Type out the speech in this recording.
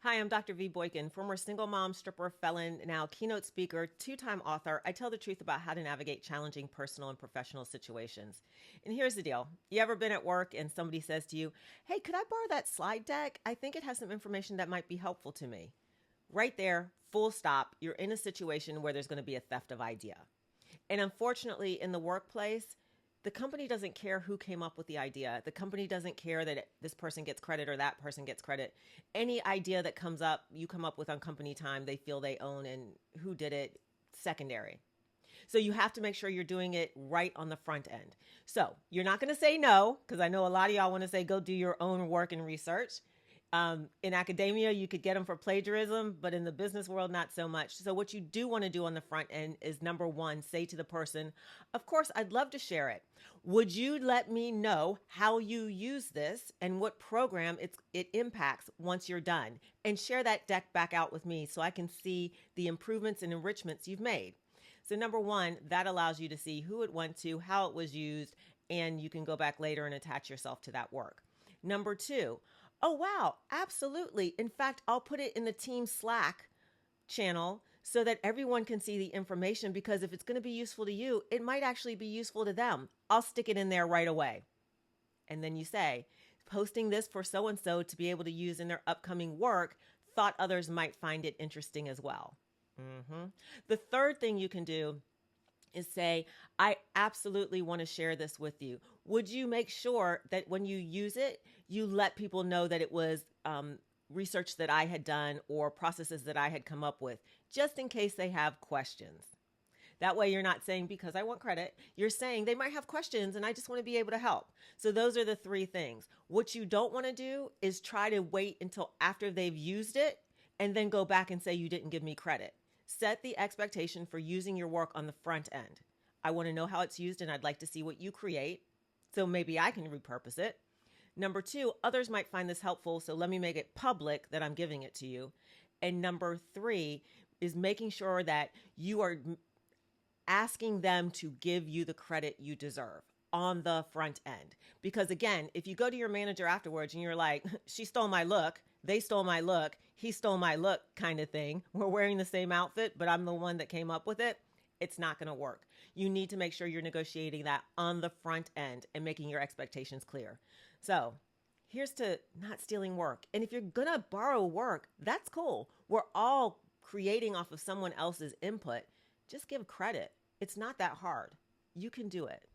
Hi, I'm Dr. V. Boykin, former single mom, stripper, felon, now keynote speaker, two-time author. I tell the truth about how to navigate challenging personal and professional situations. And here's the deal. You ever been at work and somebody says to you, "Hey, could I borrow that slide deck? I think it has some information that might be helpful to me." Right there, full stop, you're in a situation where there's going to be a theft of idea. And unfortunately, in the workplace, the company doesn't care who came up with the idea. The company doesn't care that this person gets credit or that person gets credit. Any idea that comes up, you come up with on company time, they feel they own, and who did it, secondary. So you have to make sure you're doing it right on the front end. So you're not going to say no, because I know a lot of y'all want to say go do your own work and research. In academia, you could get them for plagiarism, but in the business world, not so much. So what you do want to do on the front end is, number one, say to the person, of course, I'd love to share it. Would you let me know how you use this and what program it impacts once you're done? And share that deck back out with me so I can see the improvements and enrichments you've made. So number one, that allows you to see who it went to, how it was used, and you can go back later and attach yourself to that work. Number two, oh, wow, absolutely. In fact, I'll put it in the team Slack channel so that everyone can see the information, because if it's going to be useful to you, it might actually be useful to them. I'll stick it in there right away. And then you say, posting this for so-and-so to be able to use in their upcoming work, thought others might find it interesting as well. The third thing you can do is say, I absolutely want to share this with you. Would you make sure that when you use it, you let people know that it was research that I had done or processes that I had come up with, just in case they have questions. That way you're not saying because I want credit, you're saying they might have questions and I just want to be able to help. So those are the three things. What you don't want to do is try to wait until after they've used it and then go back and say you didn't give me credit. Set the expectation for using your work on the front end. I want to know how it's used and I'd like to see what you create, so maybe I can repurpose it. Number two, others might find this helpful, so let me make it public that I'm giving it to you. And number three is making sure that you are asking them to give you the credit you deserve on the front end. Because again, if you go to your manager afterwards and you're like, she stole my look, they stole my look, he stole my look kind of thing, we're wearing the same outfit, but I'm the one that came up with it, it's not going to work. You need to make sure you're negotiating that on the front end and making your expectations clear. So here's to not stealing work. And if you're going to borrow work, that's cool. We're all creating off of someone else's input. Just give credit. It's not that hard. You can do it.